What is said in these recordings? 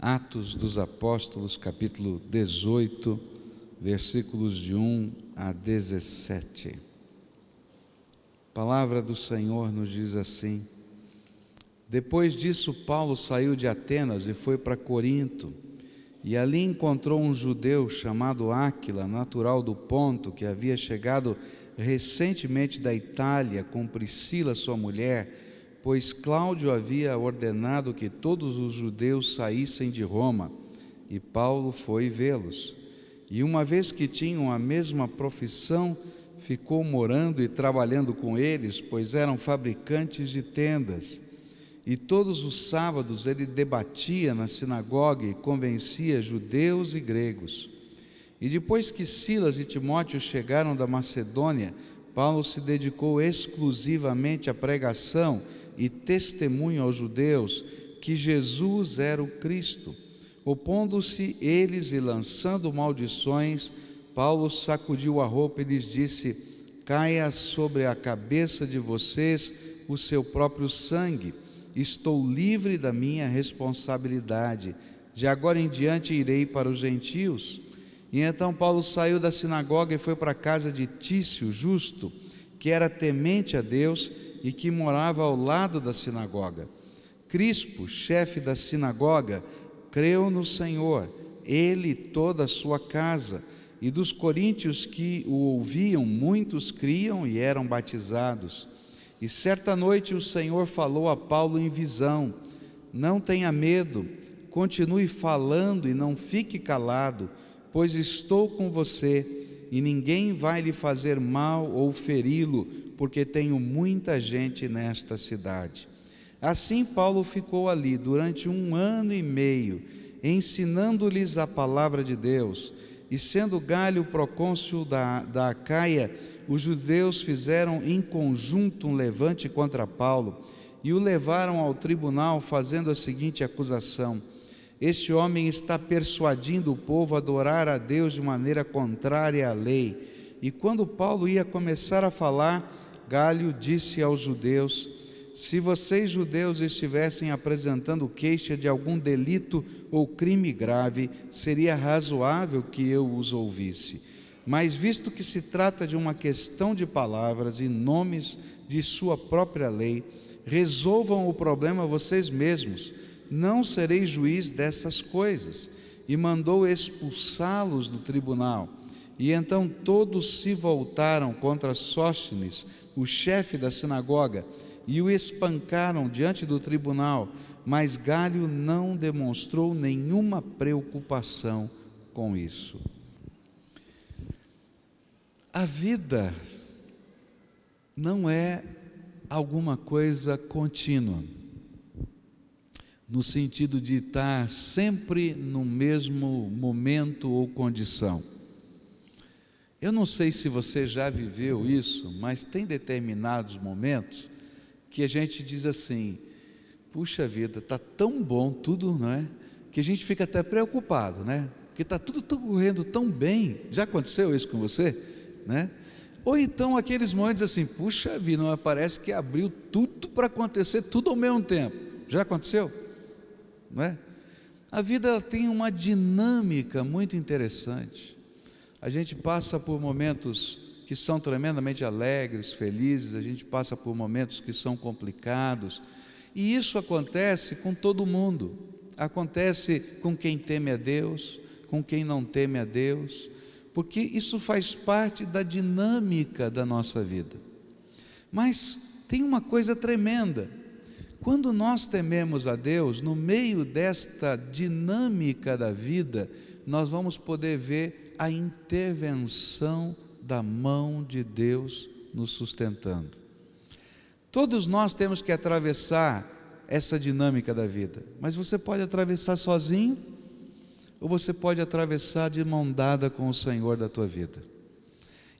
Atos dos Apóstolos, capítulo 18, versículos de 1 a 17. A palavra do Senhor nos diz assim: Depois disso, Paulo saiu de Atenas e foi para Corinto, e ali encontrou um judeu chamado Áquila, natural do Ponto, que havia chegado recentemente da Itália com Priscila, sua mulher, pois Cláudio havia ordenado que todos os judeus saíssem de Roma, e Paulo foi vê-los. E uma vez que tinham a mesma profissão, ficou morando e trabalhando com eles, pois eram fabricantes de tendas. E todos os sábados ele debatia na sinagoga e convencia judeus e gregos. E depois que Silas e Timóteo chegaram da Macedônia, Paulo se dedicou exclusivamente à pregação e testemunho aos judeus que Jesus era o Cristo. Opondo-se eles e lançando maldições, Paulo sacudiu a roupa e lhes disse: Caia sobre a cabeça de vocês o seu próprio sangue. Estou livre da minha responsabilidade. De agora em diante irei para os gentios. E então Paulo saiu da sinagoga e foi para a casa de Tício, justo, que era temente a Deus e que morava ao lado da sinagoga. Crispo, chefe da sinagoga, creu no Senhor, ele e toda a sua casa. E dos coríntios que o ouviam, muitos criam e eram batizados. E certa noite o Senhor falou a Paulo em visão: Não tenha medo, continue falando e não fique calado, pois estou com você, e ninguém vai lhe fazer mal ou feri-lo, porque tenho muita gente nesta cidade. Assim Paulo ficou ali durante 1 ano e meio, ensinando-lhes a palavra de Deus. E sendo Galho procônsul da Acaia, os judeus fizeram em conjunto um levante contra Paulo e o levaram ao tribunal, fazendo a seguinte acusação: Este homem está persuadindo o povo a adorar a Deus de maneira contrária à lei. E quando Paulo ia começar a falar, Galho disse aos judeus: Se vocês judeus estivessem apresentando queixa de algum delito ou crime grave, seria razoável que eu os ouvisse. Mas visto que se trata de uma questão de palavras e nomes de sua própria lei, resolvam o problema vocês mesmos. Não serei juiz dessas coisas. E mandou expulsá-los do tribunal. E então todos se voltaram contra Sóstenes, o chefe da sinagoga, e o espancaram diante do tribunal, mas Galho não demonstrou nenhuma preocupação com isso. A vida não é alguma coisa contínua, no sentido de estar sempre no mesmo momento ou condição. Eu não sei se você já viveu isso, mas tem determinados momentos que a gente diz assim: puxa vida, está tão bom tudo, não é? Que a gente fica até preocupado, né? Porque está tudo correndo tão bem. Já aconteceu isso com você, né? Ou então aqueles momentos assim: puxa vida, não parece que abriu tudo para acontecer tudo ao mesmo tempo. Já aconteceu? Não é? A vida tem uma dinâmica muito interessante. A gente passa por momentos que são tremendamente alegres, felizes, a gente passa por momentos que são complicados, e isso acontece com todo mundo. Acontece com quem teme a Deus, com quem não teme a Deus, porque isso faz parte da dinâmica da nossa vida. Mas tem uma coisa tremenda: quando nós tememos a Deus, no meio desta dinâmica da vida, nós vamos poder ver a intervenção da mão de Deus nos sustentando. Todos nós temos que atravessar essa dinâmica da vida, mas você pode atravessar sozinho, ou você pode atravessar de mão dada com o Senhor da tua vida.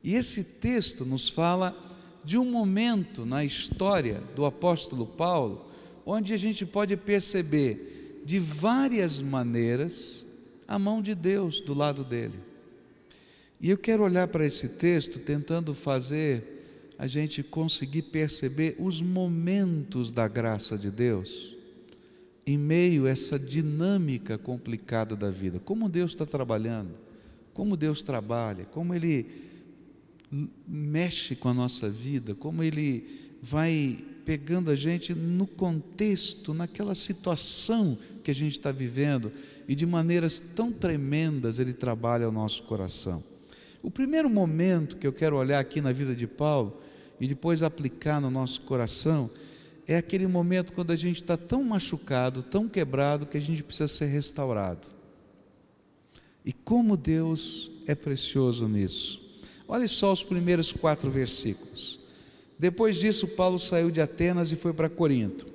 E esse texto nos fala de um momento na história do apóstolo Paulo, onde a gente pode perceber de várias maneiras a mão de Deus do lado dele. E eu quero olhar para esse texto tentando fazer a gente conseguir perceber os momentos da graça de Deus, em meio a essa dinâmica complicada da vida, como Deus está trabalhando, como Deus trabalha, como Ele mexe com a nossa vida, como Ele vai pegando a gente no contexto, naquela situação que a gente está vivendo, e de maneiras tão tremendas Ele trabalha o nosso coração. O primeiro momento que eu quero olhar aqui na vida de Paulo e depois aplicar no nosso coração é aquele momento quando a gente está tão machucado, tão quebrado, que a gente precisa ser restaurado. E como Deus é precioso nisso. Olha só os primeiros 4 versículos. Depois disso, Paulo saiu de Atenas e foi para Corinto.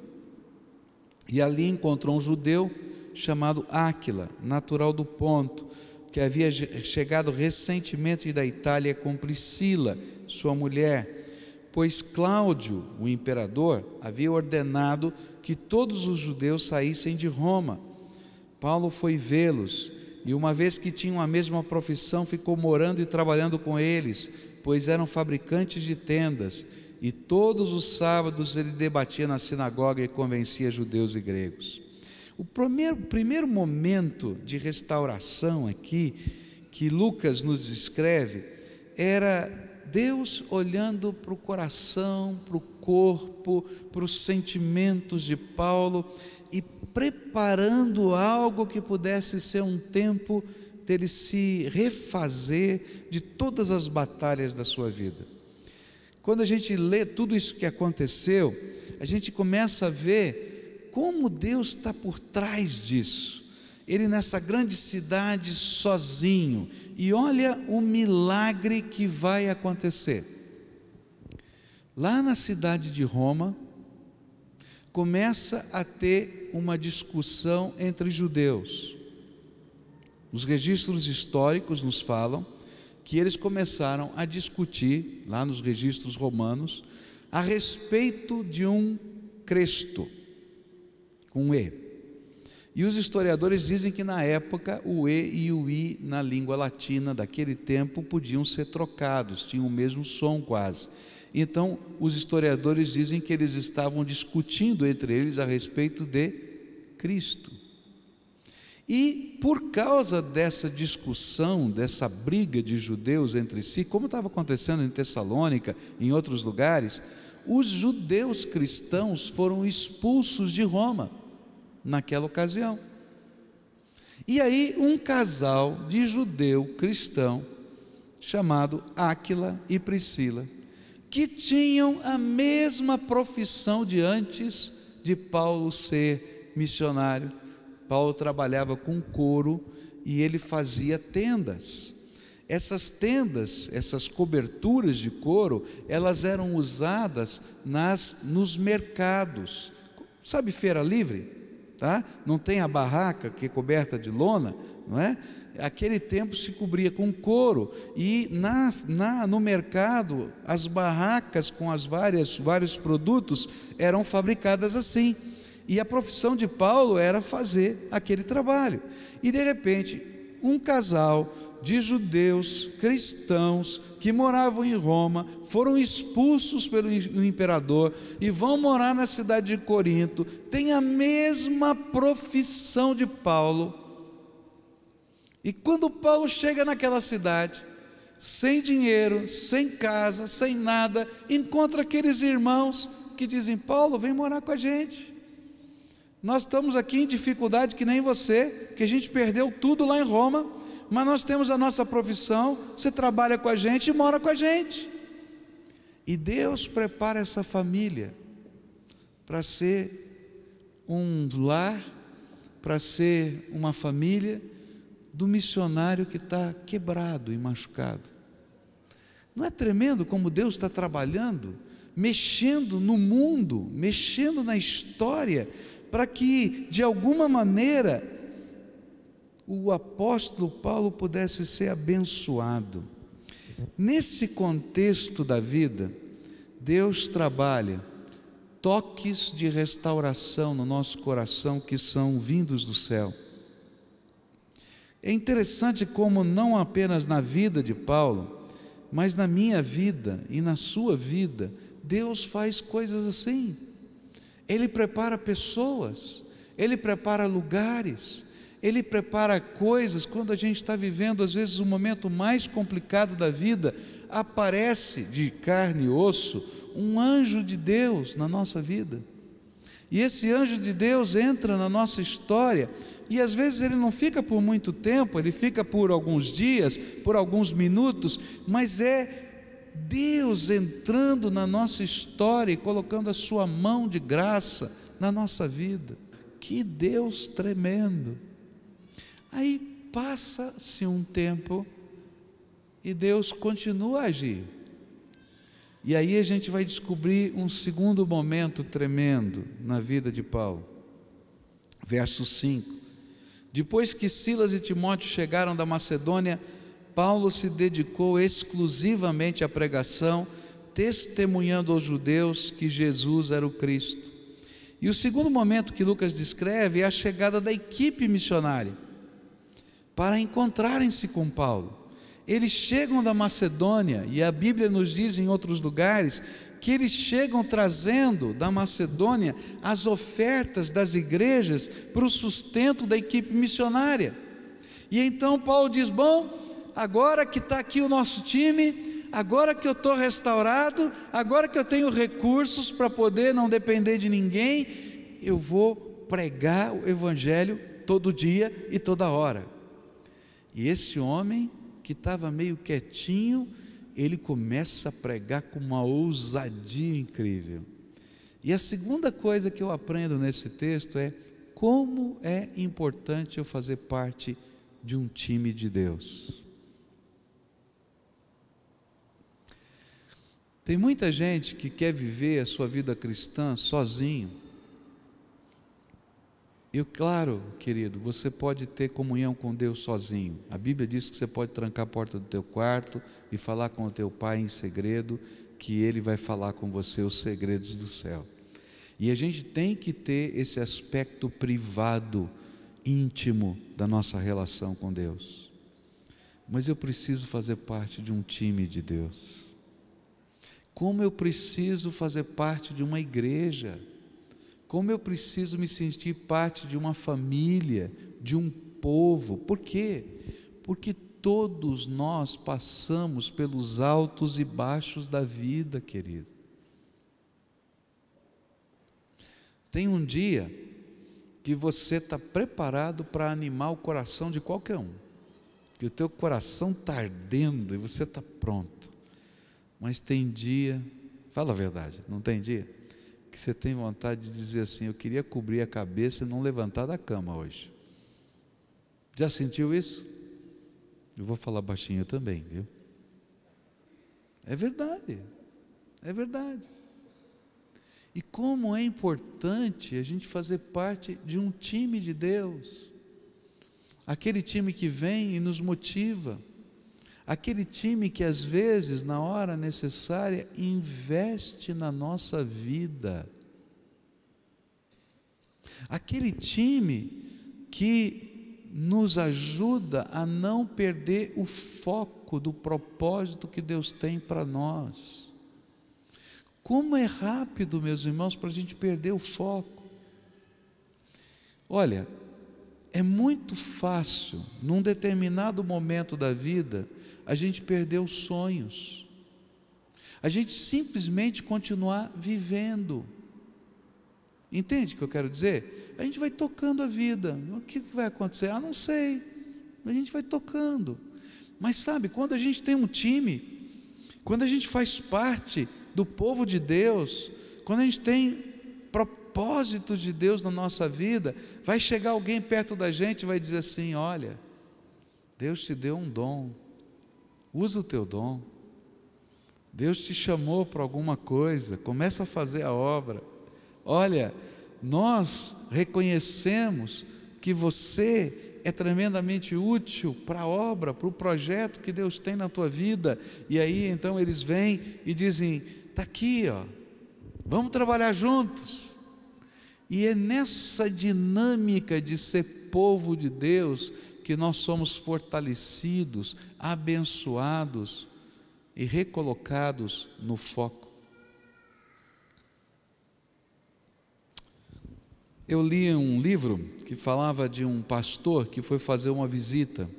E ali encontrou um judeu chamado Áquila, natural do Ponto, que havia chegado recentemente da Itália com Priscila, sua mulher, pois Cláudio, o imperador, havia ordenado que todos os judeus saíssem de Roma. Paulo foi vê-los, e uma vez que tinham a mesma profissão, ficou morando e trabalhando com eles, pois eram fabricantes de tendas, e todos os sábados ele debatia na sinagoga e convencia judeus e gregos. O primeiro momento de restauração aqui, que Lucas nos descreve, era Deus olhando para o coração, para o corpo, para os sentimentos de Paulo e preparando algo que pudesse ser um tempo dele se refazer de todas as batalhas da sua vida. Quando a gente lê tudo isso que aconteceu, a gente começa a ver como Deus está por trás disso. Ele nessa grande cidade sozinho, e olha o milagre que vai acontecer. Lá na cidade de Roma, começa a ter uma discussão entre judeus. Os registros históricos nos falam que eles começaram a discutir, lá nos registros romanos, a respeito de um Cresto, com E. E os historiadores dizem que na época o E e o I na língua latina daquele tempo podiam ser trocados, tinham o mesmo som quase. Então os historiadores dizem que eles estavam discutindo entre eles a respeito de Cristo. E por causa dessa discussão, dessa briga de judeus entre si, como estava acontecendo em Tessalônica, em outros lugares, os judeus cristãos foram expulsos de Roma naquela ocasião. E aí um casal de judeu cristão chamado Áquila e Priscila, que tinham a mesma profissão de antes de Paulo ser missionário. Paulo trabalhava com couro e ele fazia tendas. Essas tendas, essas coberturas de couro, elas eram usadas nos mercados. Sabe feira livre? Tá? Não tem a barraca que é coberta de lona, não é? Aquele tempo se cobria com couro, e no mercado as barracas com vários produtos eram fabricadas assim. E a profissão de Paulo era fazer aquele trabalho. E de repente, um casal de judeus cristãos que moravam em Roma foram expulsos pelo imperador e vão morar na cidade de Corinto, têm a mesma profissão de Paulo. E quando Paulo chega naquela cidade, sem dinheiro, sem casa, sem nada, encontra aqueles irmãos que dizem: Paulo, vem morar com a gente. Nós estamos aqui em dificuldade que nem você, que a gente perdeu tudo lá em Roma, mas nós temos a nossa profissão, você trabalha com a gente e mora com a gente. E Deus prepara essa família para ser um lar, para ser uma família do missionário que está quebrado e machucado. Não é tremendo como Deus está trabalhando, mexendo no mundo, mexendo na história, para que de alguma maneira o apóstolo Paulo pudesse ser abençoado. Nesse contexto da vida, Deus trabalha toques de restauração no nosso coração que são vindos do céu. É interessante como não apenas na vida de Paulo, mas na minha vida e na sua vida, Deus faz coisas assim. Ele prepara pessoas, Ele prepara lugares, Ele prepara coisas. Quando a gente está vivendo às vezes o momento mais complicado da vida, aparece de carne e osso um anjo de Deus na nossa vida, e esse anjo de Deus entra na nossa história, e às vezes ele não fica por muito tempo, ele fica por alguns dias, por alguns minutos, mas é Deus entrando na nossa história e colocando a sua mão de graça na nossa vida. Que Deus tremendo! Aí passa-se um tempo e Deus continua a agir. E aí a gente vai descobrir um segundo momento tremendo na vida de Paulo. Verso 5: depois que Silas e Timóteo chegaram da Macedônia, Paulo se dedicou exclusivamente à pregação, testemunhando aos judeus que Jesus era o Cristo. E o segundo momento que Lucas descreve é a chegada da equipe missionária para encontrarem-se com Paulo. Eles chegam da Macedônia, e a Bíblia nos diz em outros lugares que eles chegam trazendo da Macedônia as ofertas das igrejas para o sustento da equipe missionária. E então Paulo diz: bom, agora que está aqui o nosso time, agora que eu estou restaurado, agora que eu tenho recursos para poder não depender de ninguém, eu vou pregar o Evangelho todo dia e toda hora. E esse homem que estava meio quietinho, ele começa a pregar com uma ousadia incrível. E a segunda coisa que eu aprendo nesse texto é como é importante eu fazer parte de um time de Deus. Tem muita gente que quer viver a sua vida cristã sozinho. E claro, querido, você pode ter comunhão com Deus sozinho. A Bíblia diz que você pode trancar a porta do teu quarto e falar com o teu pai em segredo, que ele vai falar com você os segredos do céu. E a gente tem que ter esse aspecto privado, íntimo da nossa relação com Deus. Mas eu preciso fazer parte de um time de Deus. Como eu preciso fazer parte de uma igreja. Como eu preciso me sentir parte de uma família, de um povo. Por quê? Porque todos nós passamos pelos altos e baixos da vida, querido. Tem um dia que você está preparado para animar o coração de qualquer um, que o teu coração está ardendo e você está pronto. Mas tem dia, fala a verdade, não tem dia que você tem vontade de dizer assim: eu queria cobrir a cabeça e não levantar da cama hoje. Já sentiu isso? Eu vou falar baixinho também, viu? É verdade, é verdade. E como é importante a gente fazer parte de um time de Deus, aquele time que vem e nos motiva, aquele time que às vezes, na hora necessária, investe na nossa vida, aquele time que nos ajuda a não perder o foco do propósito que Deus tem para nós. Como é rápido, meus irmãos, para a gente perder o foco. Olha, é muito fácil, num determinado momento da vida, a gente perder os sonhos, a gente simplesmente continuar vivendo. Entende o que eu quero dizer? A gente vai tocando a vida. O que vai acontecer? Não sei. A gente vai tocando. Mas sabe, quando a gente tem um time, quando a gente faz parte do povo de Deus, quando a gente tem propósito de Deus na nossa vida, vai chegar alguém perto da gente e vai dizer assim: olha, Deus te deu um dom, usa o teu dom, Deus te chamou para alguma coisa, começa a fazer a obra. Olha, nós reconhecemos que você é tremendamente útil para a obra, para o projeto que Deus tem na tua vida. E aí então eles vêm e dizem: está aqui, ó, vamos trabalhar juntos. E é nessa dinâmica de ser povo de Deus que nós somos fortalecidos, abençoados e recolocados no foco. Eu li um livro que falava de um pastor que foi fazer uma visita.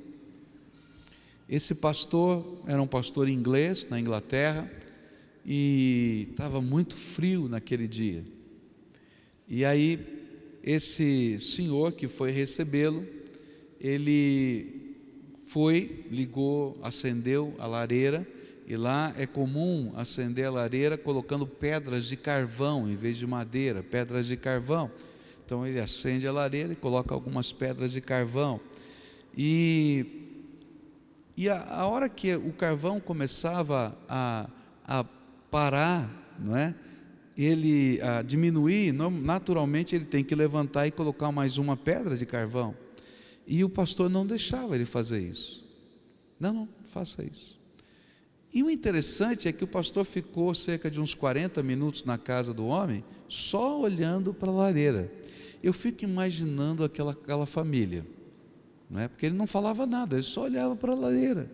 Esse pastor era um pastor inglês na Inglaterra e estava muito frio naquele dia. E aí esse senhor que foi recebê-lo, ele foi, ligou, acendeu a lareira, e lá é comum acender a lareira colocando pedras de carvão em vez de madeira, pedras de carvão. Então ele acende a lareira e coloca algumas pedras de carvão. E a hora que o carvão começava a parar, não é? Ele a diminuir, naturalmente ele tem que levantar e colocar mais uma pedra de carvão. E o pastor não deixava ele fazer isso. Não faça isso. E o interessante é que o pastor ficou cerca de uns 40 minutos na casa do homem, só olhando para a lareira. Eu fico imaginando aquela família, não é? Porque ele não falava nada, ele só olhava para a lareira.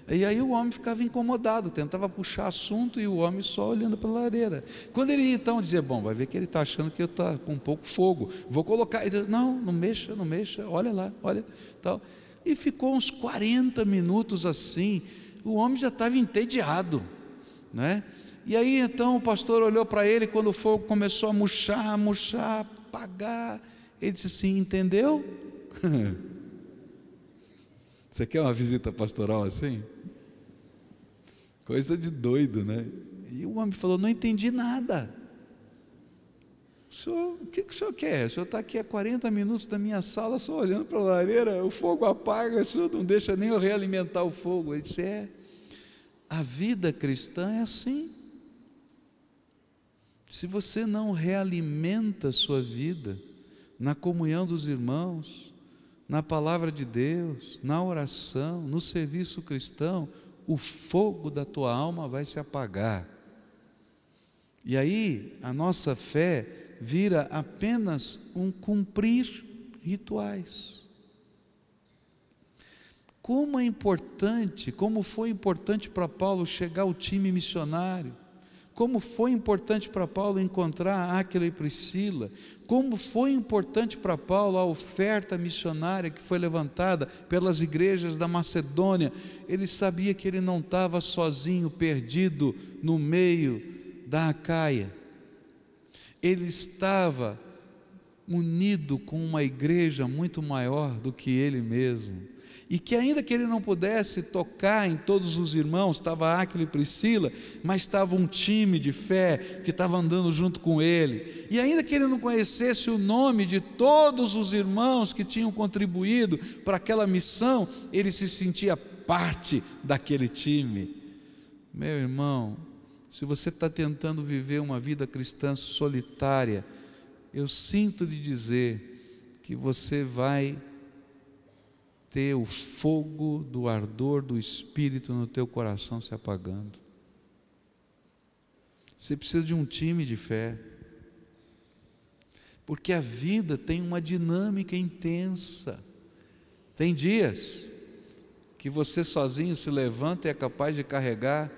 E aí o homem ficava incomodado, tentava puxar assunto e o homem só olhando para a lareira. Quando ele então dizia, bom, vai ver que ele está achando que eu estou com um pouco fogo, vou colocar. Ele dizia, não mexa, olha lá, olha. Tal. E ficou uns 40 minutos assim, o homem já estava entediado, né? E aí então o pastor olhou para ele, quando o fogo começou a murchar, apagar, ele disse assim, entendeu? Você quer uma visita pastoral assim? Coisa de doido, né? E o homem falou, não entendi nada. O que o senhor quer? O senhor está aqui há 40 minutos da minha sala, só olhando para a lareira, o fogo apaga, o senhor não deixa nem eu realimentar o fogo. Ele disse, a vida cristã é assim. Se você não realimenta a sua vida na comunhão dos irmãos, na palavra de Deus, na oração, no serviço cristão, o fogo da tua alma vai se apagar. E aí a nossa fé vira apenas um cumprir rituais. Como é importante, como foi importante para Paulo chegar ao time missionário, como foi importante para Paulo encontrar Áquila e Priscila, como foi importante para Paulo a oferta missionária que foi levantada pelas igrejas da Macedônia. Ele sabia que ele não estava sozinho, perdido no meio da Acaia. Ele estava unido com uma igreja muito maior do que ele mesmo. E que ainda que ele não pudesse tocar em todos os irmãos, estava Áquila e Priscila, mas estava um time de fé que estava andando junto com ele. E ainda que ele não conhecesse o nome de todos os irmãos que tinham contribuído para aquela missão, ele se sentia parte daquele time. Meu irmão, se você está tentando viver uma vida cristã solitária, eu sinto lhe dizer que você vai ter o fogo do ardor do Espírito no teu coração se apagando. Você precisa de um time de fé, porque a vida tem uma dinâmica intensa. Tem dias que você sozinho se levanta e é capaz de carregar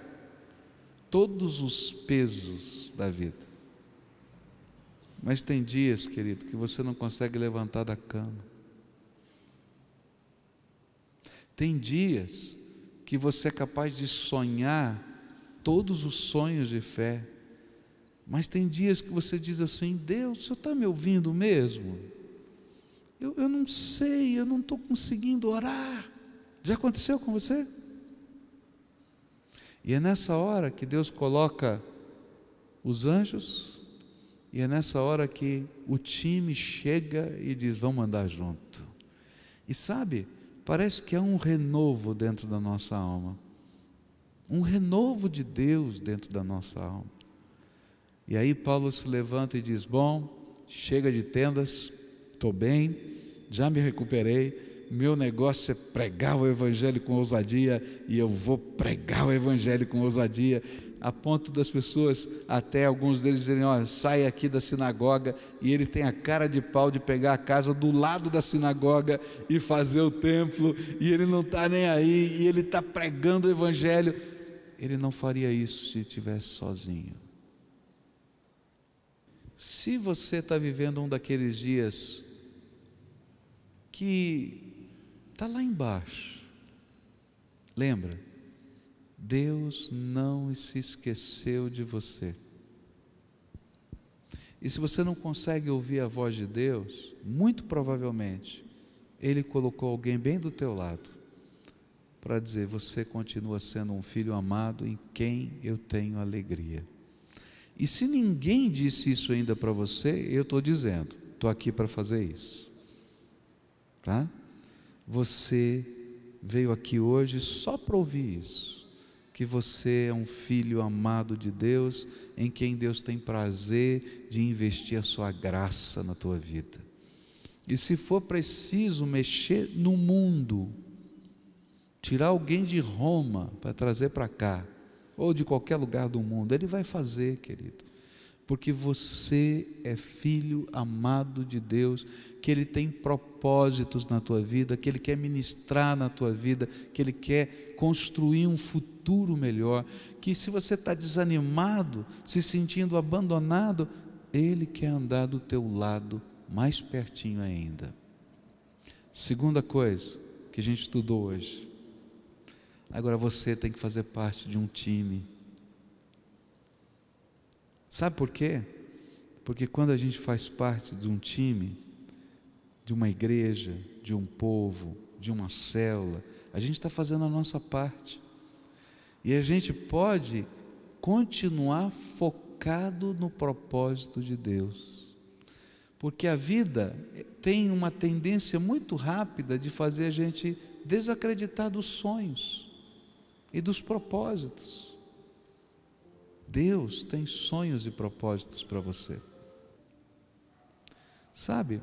todos os pesos da vida. Mas tem dias, querido, que você não consegue levantar da cama. Tem dias que você é capaz de sonhar todos os sonhos de fé, mas tem dias que você diz assim, Deus, o Senhor está me ouvindo mesmo? Eu não sei, eu não estou conseguindo orar. Já aconteceu com você? E é nessa hora que Deus coloca os anjos, e é nessa hora que o time chega e diz, vamos andar junto. E sabe, parece que há um renovo dentro da nossa alma, um renovo de Deus dentro da nossa alma. E aí Paulo se levanta e diz, bom, chega de tendas, estou bem, já me recuperei, meu negócio é pregar o Evangelho com ousadia, e eu vou pregar o Evangelho com ousadia, a ponto das pessoas, até alguns deles dizerem, olha, sai aqui da sinagoga, e ele tem a cara de pau de pegar a casa do lado da sinagoga e fazer o templo, e ele não está nem aí, e ele está pregando o Evangelho. Ele não faria isso se estivesse sozinho. Se você está vivendo um daqueles dias que está lá embaixo, lembra, Deus não se esqueceu de você. E se você não consegue ouvir a voz de Deus, muito provavelmente Ele colocou alguém bem do teu lado para dizer: você continua sendo um filho amado em quem eu tenho alegria. E se ninguém disse isso ainda para você, eu estou dizendo, estou aqui para fazer isso, tá? Você veio aqui hoje só para ouvir isso, que você é um filho amado de Deus, em quem Deus tem prazer de investir a sua graça na tua vida. E se for preciso mexer no mundo, tirar alguém de Roma para trazer para cá, ou de qualquer lugar do mundo, Ele vai fazer, querido, porque você é filho amado de Deus, que Ele tem propósitos na tua vida, que Ele quer ministrar na tua vida, que Ele quer construir um futuro melhor, que se você está desanimado, se sentindo abandonado, Ele quer andar do teu lado, mais pertinho ainda. Segunda coisa que a gente estudou hoje, agora você tem que fazer parte de um time. Sabe por quê? Porque quando a gente faz parte de um time, de uma igreja, de um povo, de uma célula, a gente está fazendo a nossa parte. E a gente pode continuar focado no propósito de Deus. Porque a vida tem uma tendência muito rápida de fazer a gente desacreditar dos sonhos e dos propósitos. Deus tem sonhos e propósitos para você. Sabe,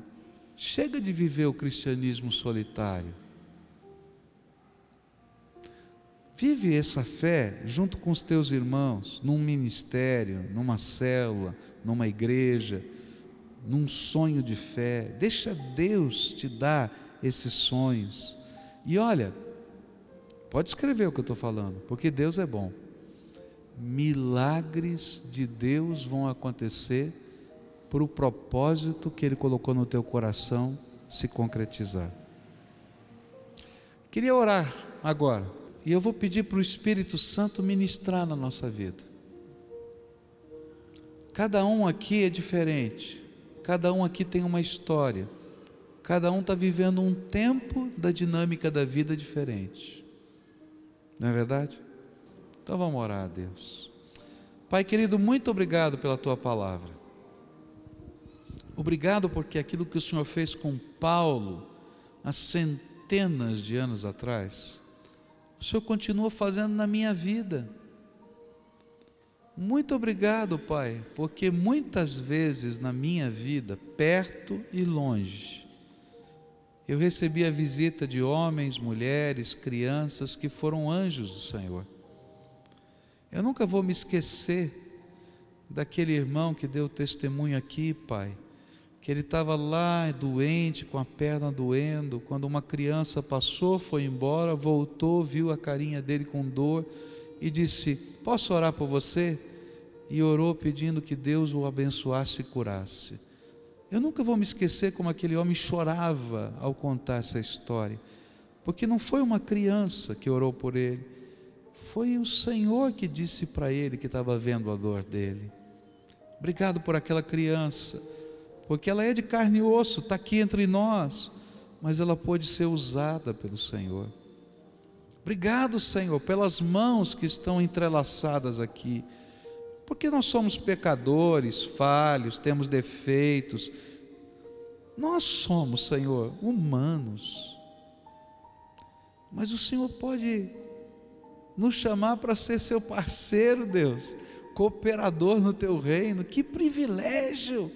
chega de viver o cristianismo solitário. Vive essa fé junto com os teus irmãos, num ministério, numa célula, numa igreja, num sonho de fé. Deixa Deus te dar esses sonhos. E olha, pode escrever o que eu estou falando, porque Deus é bom. Milagres de Deus vão acontecer por o propósito que Ele colocou no teu coração se concretizar. Queria orar agora, e eu vou pedir para o Espírito Santo ministrar na nossa vida. Cada um aqui é diferente, cada um aqui tem uma história, cada um está vivendo um tempo da dinâmica da vida diferente, não é verdade? Então vamos orar a Deus. Pai querido, muito obrigado pela Tua palavra. Obrigado porque aquilo que o Senhor fez com Paulo há centenas de anos atrás, o Senhor continua fazendo na minha vida. Muito obrigado, Pai, porque muitas vezes na minha vida, perto e longe, eu recebi a visita de homens, mulheres, crianças que foram anjos do Senhor. Eu nunca vou me esquecer daquele irmão que deu testemunho aqui, Pai, que ele estava lá doente, com a perna doendo, quando uma criança passou, foi embora, voltou, viu a carinha dele com dor e disse: posso orar por você? E orou pedindo que Deus o abençoasse e curasse. Eu nunca vou me esquecer como aquele homem chorava ao contar essa história, porque não foi uma criança que orou por ele, foi o Senhor que disse para ele que estava vendo a dor dele. Obrigado por aquela criança, porque ela é de carne e osso, está aqui entre nós, mas ela pode ser usada pelo Senhor. Obrigado, Senhor, pelas mãos que estão entrelaçadas aqui, porque nós somos pecadores, falhos, temos defeitos. Nós somos, Senhor, humanos, mas o Senhor pode nos chamar para ser seu parceiro, Deus, cooperador no teu reino. Que privilégio!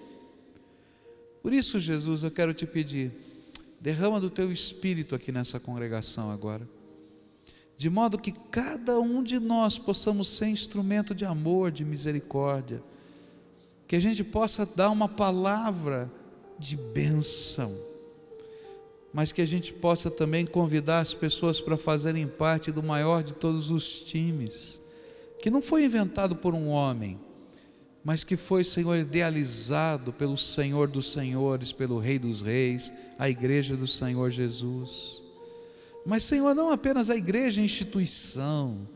Por isso, Jesus, eu quero te pedir, derrama do teu Espírito aqui nessa congregação agora, de modo que cada um de nós possamos ser instrumento de amor, de misericórdia, que a gente possa dar uma palavra de bênção, mas que a gente possa também convidar as pessoas para fazerem parte do maior de todos os times, que não foi inventado por um homem, mas que foi, Senhor, idealizado pelo Senhor dos Senhores, pelo Rei dos Reis, a igreja do Senhor Jesus. Mas, Senhor, não apenas a igreja instituição,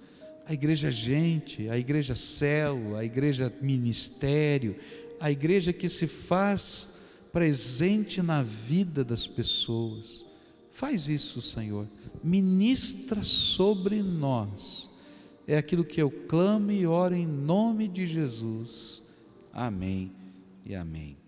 a igreja gente, a igreja célula, a igreja ministério, a igreja que se faz presente na vida das pessoas. Faz isso, Senhor, ministra sobre nós. É aquilo que eu clamo e oro em nome de Jesus. Amém e amém.